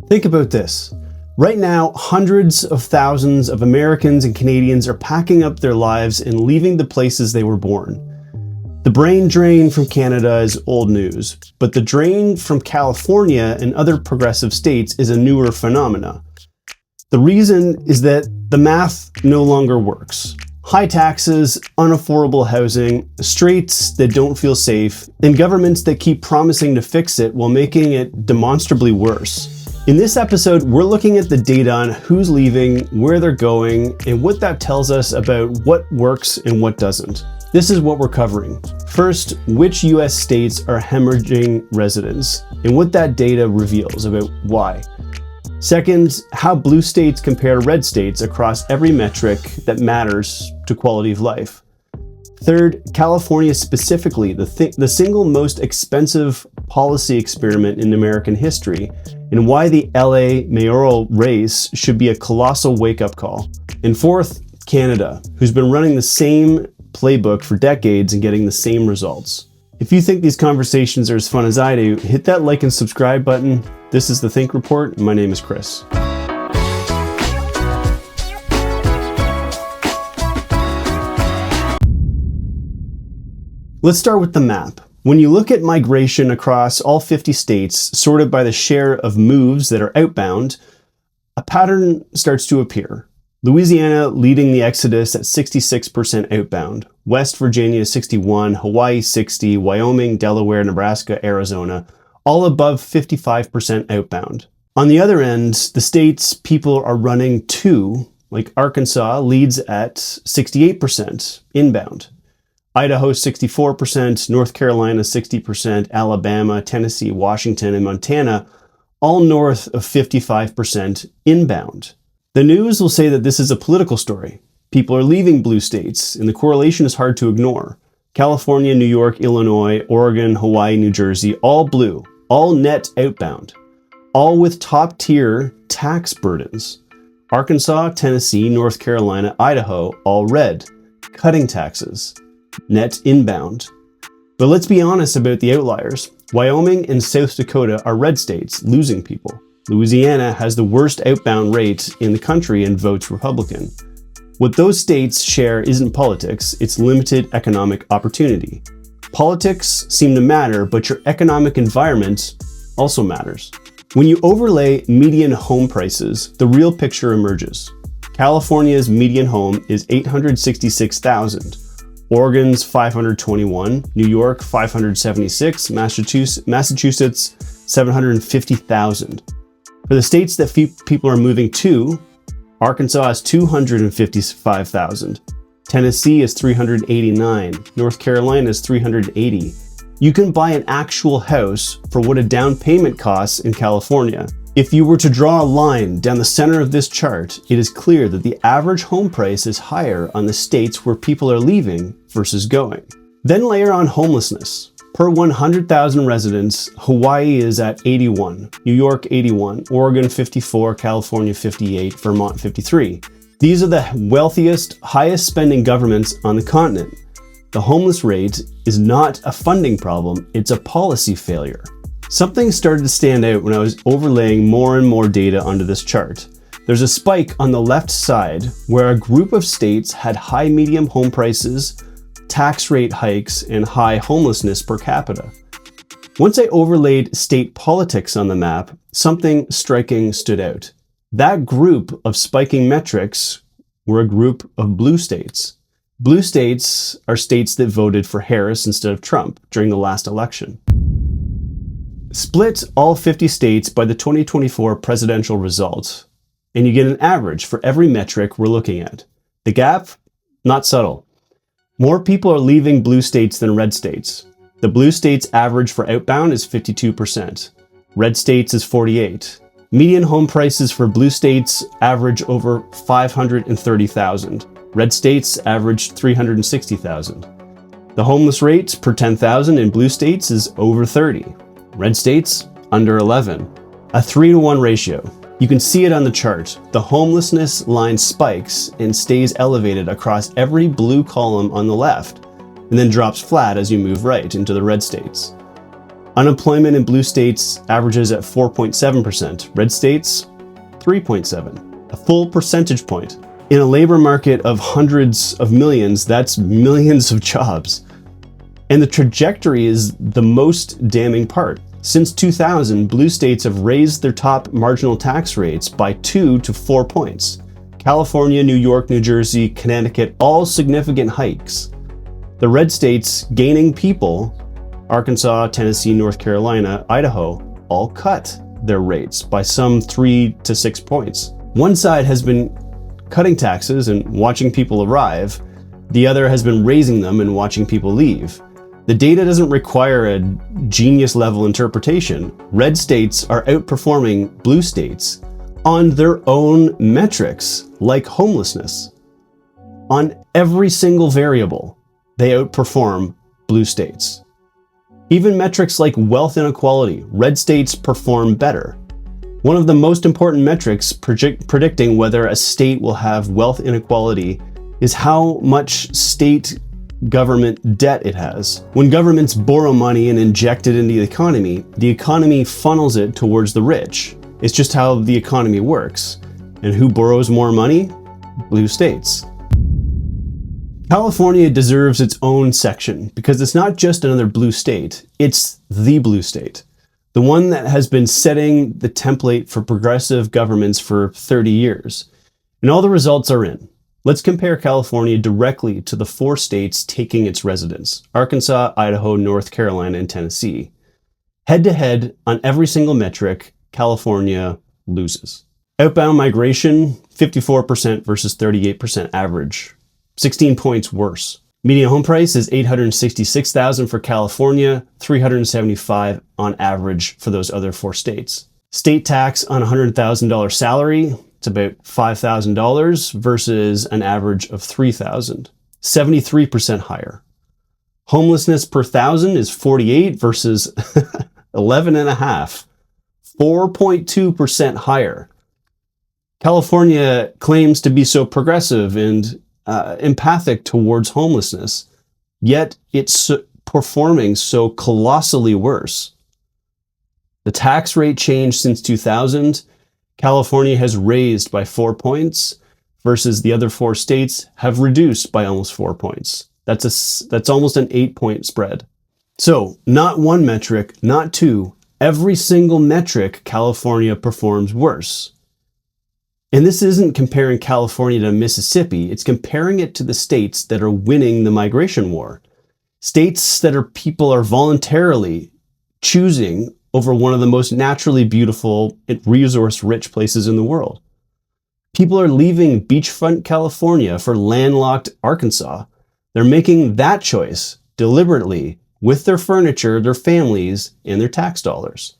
Think about this. Right now, hundreds of thousands of Americans and Canadians are packing up their lives and leaving the places they were born. The brain drain from Canada is old news, but the drain from California and other progressive states is a newer phenomena. The reason is that the math no longer works. High taxes, unaffordable housing, streets that don't feel safe, and governments that keep promising to fix it while making it demonstrably worse. In this episode, we're looking at the data on who's leaving, where they're going, and what that tells us about what works and what doesn't. This is what we're covering. First, which US states are hemorrhaging residents, and what that data reveals about why. Second, how blue states compare to red states across every metric that matters to quality of life. Third, California specifically, the single most expensive policy experiment in American history, and why the LA mayoral race should be a colossal wake-up call. And fourth, Canada, who's been running the same playbook for decades and getting the same results. If you think these conversations are as fun as I do, hit that like and subscribe button. This is The Think Report, and my name is Chris. Let's start with the map. When you look at migration across all 50 states, sorted by the share of moves that are outbound, a pattern starts to appear. Louisiana leading the exodus at 66% outbound, West Virginia 61%, Hawaii 60%, Wyoming, Delaware, Nebraska, Arizona, all above 55% outbound. On the other end, the states people are running to, like Arkansas, leads at 68% inbound. Idaho 64%, North Carolina 60%, Alabama, Tennessee, Washington, and Montana all north of 55% inbound. The news will say that this is a political story. People are leaving blue states, and the correlation is hard to ignore. California, New York, Illinois, Oregon, Hawaii, New Jersey, all blue, all net outbound, all with top-tier tax burdens. Arkansas, Tennessee, North Carolina, Idaho, all red, cutting taxes, net inbound. But let's be honest about the outliers. Wyoming and South Dakota are red states, losing people. Louisiana has the worst outbound rate in the country and votes Republican. What those states share isn't politics, it's limited economic opportunity. Politics seem to matter, but your economic environment also matters. When you overlay median home prices, the real picture emerges. California's median home is $866,000. Oregon's $521,000, New York $576,000, Massachusetts $750,000. For the states that people are moving to, Arkansas is $255,000, Tennessee is $389,000, North Carolina is $380,000. You can buy an actual house for what a down payment costs in California. If you were to draw a line down the center of this chart, it is clear that the average home price is higher on the states where people are leaving versus going. Then layer on homelessness. Per 100,000 residents, Hawaii is at 81, New York 81, Oregon 54, California 58, Vermont 53. These are the wealthiest, highest spending governments on the continent. The homeless rate is not a funding problem, it's a policy failure. Something started to stand out when I was overlaying more and more data onto this chart. There's a spike on the left side where a group of states had high medium home prices, tax rate hikes, and high homelessness per capita. Once I overlaid state politics on the map, something striking stood out. That group of spiking metrics were a group of blue states. Blue states are states that voted for Harris instead of Trump during the last election. Split all 50 states by the 2024 presidential results, and you get an average for every metric we're looking at. The gap? Not subtle. More people are leaving blue states than red states. The blue states average for outbound is 52%. Red states is 48%. Median home prices for blue states average over $530,000. Red states average $360,000. The homeless rate per 10,000 in blue states is over 30. Red states, under 11. A 3-to-1 ratio. You can see it on the chart. The homelessness line spikes and stays elevated across every blue column on the left, and then drops flat as you move right into the red states. Unemployment in blue states averages at 4.7%, red states 3.7%, a full percentage point. In a labor market of hundreds of millions, that's millions of jobs. And the trajectory is the most damning part. Since 2000, blue states have raised their top marginal tax rates by 2 to 4 points. California, New York, New Jersey, Connecticut, all significant hikes. The red states gaining people, Arkansas, Tennessee, North Carolina, Idaho, all cut their rates by some 3 to 6 points. One side has been cutting taxes and watching people arrive. The other has been raising them and watching people leave. The data doesn't require a genius level interpretation. Red states are outperforming blue states on their own metrics, like homelessness. On every single variable, they outperform blue states. Even metrics like wealth inequality, red states perform better. One of the most important metrics predicting whether a state will have wealth inequality is how much state government debt it has. When governments borrow money and inject it into the economy funnels it towards the rich. It's just how the economy works. And who borrows more money? Blue states. California deserves its own section because it's not just another blue state, it's the blue state. The one that has been setting the template for progressive governments for 30 years. And all the results are in. Let's compare California directly to the 4 states taking its residents: Arkansas, Idaho, North Carolina, and Tennessee. Head to head on every single metric, California loses. Outbound migration, 54% versus 38% average. 16 points worse. Median home price is $866,000 for California, $375,000 on average for those other 4 states. State tax on $100,000 salary, it's about $5,000 versus an average of $3,000. 73% higher. Homelessness per thousand is 48 versus 11.5. 4.2% higher. California claims to be so progressive and empathic towards homelessness, yet it's performing so colossally worse. The tax rate changed since 2000. California has raised by 4 points versus the other 4 states have reduced by almost 4 points. That's almost an 8-point spread. So not one metric, not two, every single metric California performs worse. And this isn't comparing California to Mississippi, it's comparing it to the states that are winning the migration war. States that people are voluntarily choosing over one of the most naturally beautiful and resource-rich places in the world. People are leaving beachfront California for landlocked Arkansas. They're making that choice deliberately with their furniture, their families, and their tax dollars.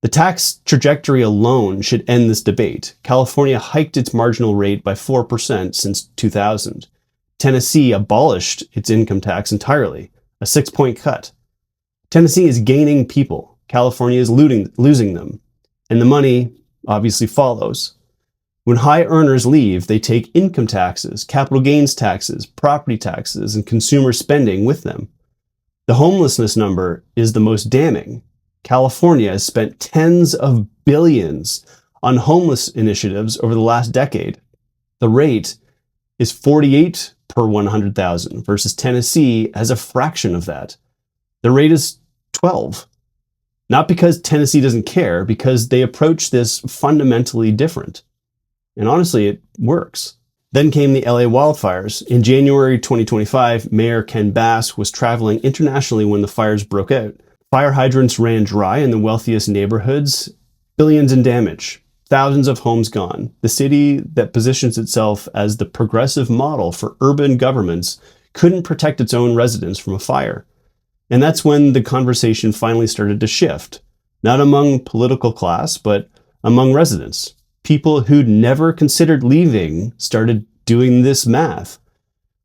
The tax trajectory alone should end this debate. California hiked its marginal rate by 4% since 2000. Tennessee abolished its income tax entirely, a 6-point cut. Tennessee is gaining people. California is losing them. And the money obviously follows. When high earners leave, they take income taxes, capital gains taxes, property taxes, and consumer spending with them. The homelessness number is the most damning. California has spent tens of billions on homeless initiatives over the last decade. The rate is 48 per 100,000 versus Tennessee has a fraction of that. The rate is 12. Not because Tennessee doesn't care, because they approach this fundamentally different. And honestly, it works. Then came the LA wildfires. In January 2025, Mayor Ken Bass was traveling internationally when the fires broke out. Fire hydrants ran dry in the wealthiest neighborhoods, billions in damage, thousands of homes gone. The city that positions itself as the progressive model for urban governments couldn't protect its own residents from a fire. And that's when the conversation finally started to shift, not among political class, but among residents. People who'd never considered leaving started doing this math.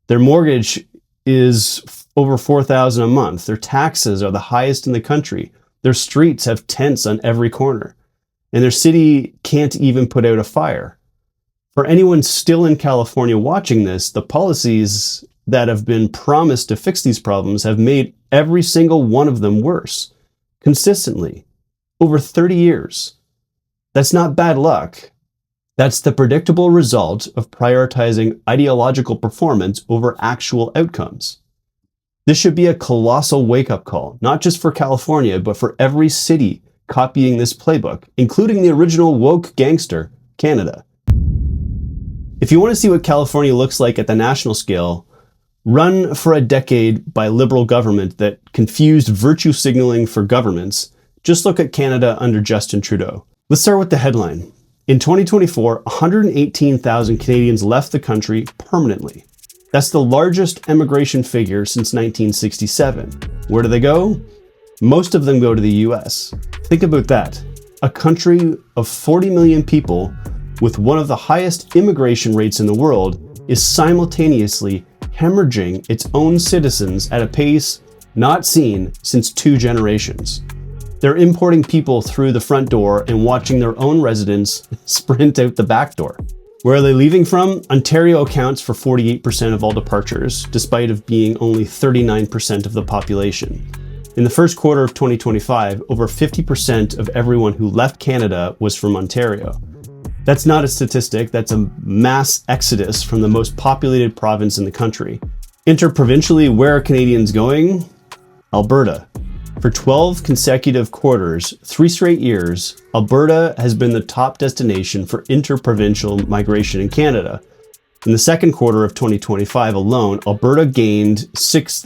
Their mortgage is over $4,000 a month. Their taxes are the highest in the country. Their streets have tents on every corner. And their city can't even put out a fire. For anyone still in California watching this, the policies that have been promised to fix these problems have made every single one of them worse. consistently, over 30 years. That's not bad luck. That's the predictable result of prioritizing ideological performance over actual outcomes. This should be a colossal wake-up call, not just for California, but for every city copying this playbook, including the original woke gangster, Canada. If you want to see what California looks like at the national scale, run for a decade by Liberal government that confused virtue signaling for governments, just look at Canada under Justin Trudeau. Let's start with the headline. In 2024, 118,000 Canadians left the country permanently. That's the largest emigration figure since 1967. Where do they go? Most of them go to the US. Think about that. A country of 40 million people with one of the highest immigration rates in the world is simultaneously hemorrhaging its own citizens at a pace not seen since 2 generations. They're importing people through the front door and watching their own residents sprint out the back door. Where are they leaving from? Ontario accounts for 48% of all departures, despite of being only 39% of the population. In the first quarter of 2025, over 50% of everyone who left Canada was from Ontario. That's not a statistic, that's a mass exodus from the most populated province in the country. Interprovincially, where are Canadians going? Alberta. For 12 consecutive quarters, 3 straight years, Alberta has been the top destination for interprovincial migration in Canada. In the second quarter of 2025 alone, Alberta gained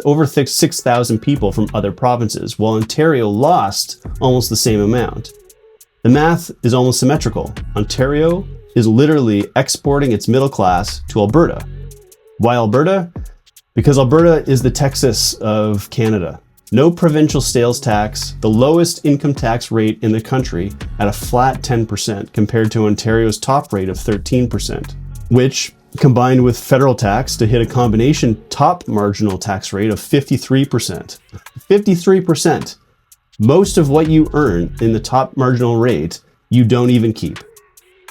over 6,000 people from other provinces, while Ontario lost almost the same amount. The math is almost symmetrical. Ontario is literally exporting its middle class to Alberta. Why Alberta? Because Alberta is the Texas of Canada. No provincial sales tax, the lowest income tax rate in the country at a flat 10% compared to Ontario's top rate of 13%, which, combined with federal tax to hit a combination top marginal tax rate of 53%. 53%. Most of what you earn in the top marginal rate, you don't even keep.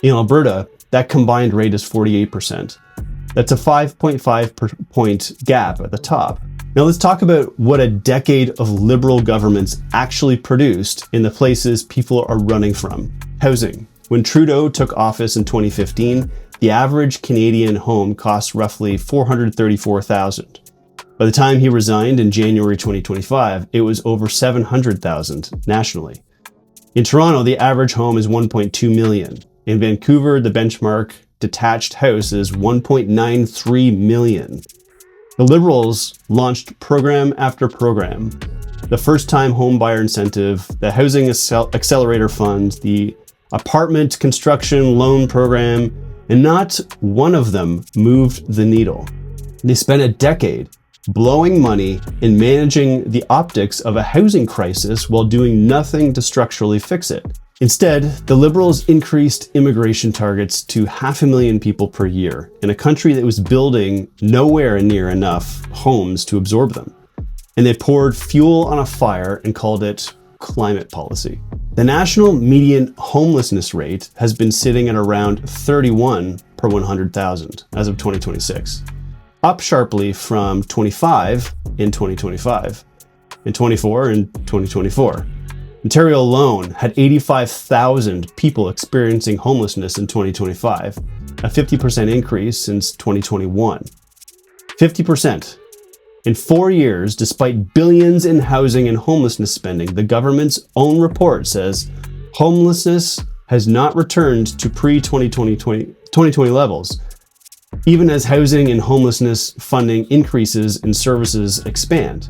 In Alberta, that combined rate is 48%. That's a 5.5 point gap at the top. Now let's talk about what a decade of Liberal governments actually produced in the places people are running from. Housing. When Trudeau took office in 2015, the average Canadian home cost roughly $434,000. By the time he resigned in January 2025, it was over $700,000 nationally. In Toronto, the average home is $1.2 million. In Vancouver, the benchmark detached house is $1.93 million. The Liberals launched program after program. The first-time home buyer incentive, the Housing Accelerator Fund, the apartment construction loan program, and not one of them moved the needle. They spent a decade blowing money and managing the optics of a housing crisis while doing nothing to structurally fix it. Instead, the Liberals increased immigration targets to 500,000 people per year in a country that was building nowhere near enough homes to absorb them. And they poured fuel on a fire and called it climate policy. The national median homelessness rate has been sitting at around 31 per 100,000 as of 2026, up sharply from 25 in 2025 and 24 in 2024. Ontario alone had 85,000 people experiencing homelessness in 2025, a 50% increase since 2021. 50%. In 4 years, despite billions in housing and homelessness spending, the government's own report says homelessness has not returned to pre-2020 levels, even as housing and homelessness funding increases and services expand.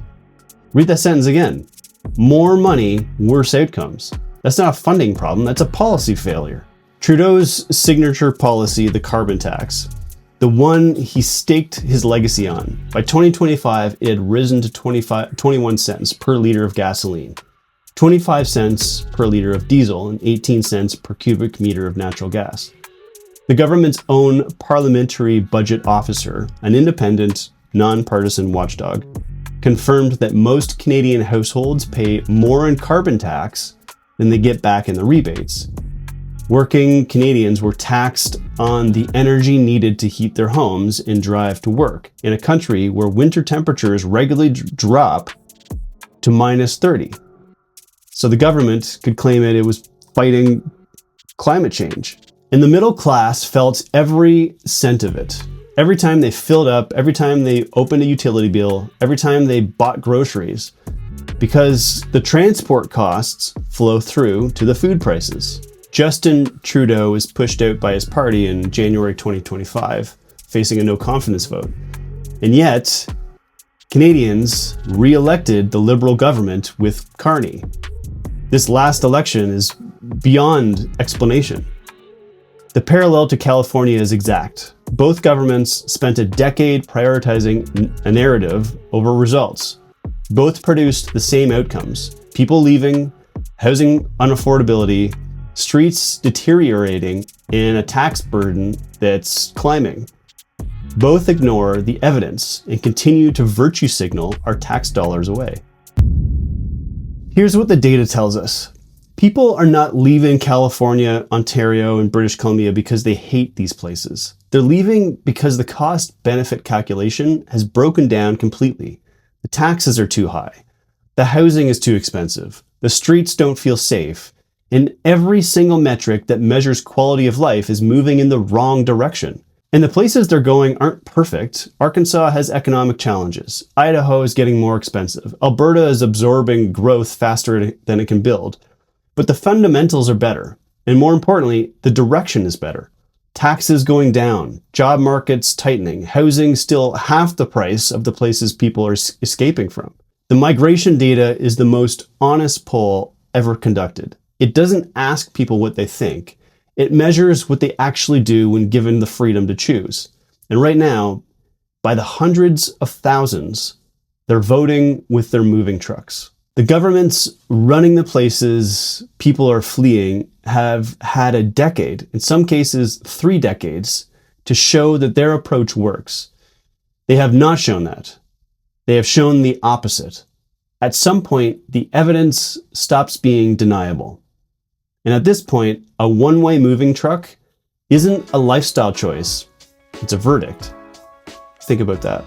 Read that sentence again. More money, worse outcomes. That's not a funding problem, that's a policy failure. Trudeau's signature policy, the carbon tax, the one he staked his legacy on. By 2025, it had risen to 21 cents per liter of gasoline, 25 cents per liter of diesel, and 18 cents per cubic meter of natural gas. The government's own parliamentary budget officer, an independent, nonpartisan watchdog, confirmed that most Canadian households pay more in carbon tax than they get back in the rebates. Working Canadians were taxed on the energy needed to heat their homes and drive to work in a country where winter temperatures regularly drop to -30. so the government could claim it was fighting climate change. And the middle class felt every cent of it. Every time they filled up, every time they opened a utility bill, every time they bought groceries, because the transport costs flow through to the food prices. Justin Trudeau was pushed out by his party in January 2025, facing a no confidence vote. And yet, Canadians re-elected the Liberal government with Carney. This last election is beyond explanation. The parallel to California is exact. Both governments spent a decade prioritizing a narrative over results. Both produced the same outcomes: people leaving, housing unaffordability, streets deteriorating, and a tax burden that's climbing. Both ignore the evidence and continue to virtue signal our tax dollars away. Here's what the data tells us. People are not leaving California, Ontario, and British Columbia because they hate these places. They're leaving because the cost-benefit calculation has broken down completely. The taxes are too high. The housing is too expensive. The streets don't feel safe. And every single metric that measures quality of life is moving in the wrong direction. And the places they're going aren't perfect. Arkansas has economic challenges. Idaho is getting more expensive. Alberta is absorbing growth faster than it can build. But the fundamentals are better. And more importantly, the direction is better. Taxes going down, job markets tightening, housing still half the price of the places people are escaping from. The migration data is the most honest poll ever conducted. It doesn't ask people what they think. It measures what they actually do when given the freedom to choose. And right now, by the hundreds of thousands, they're voting with their moving trucks. The governments running the places people are fleeing have had a decade, in some cases 3 decades, to show that their approach works. They have not shown that. They have shown the opposite. At some point, the evidence stops being deniable. And at this point, a one-way moving truck isn't a lifestyle choice, it's a verdict. Think about that.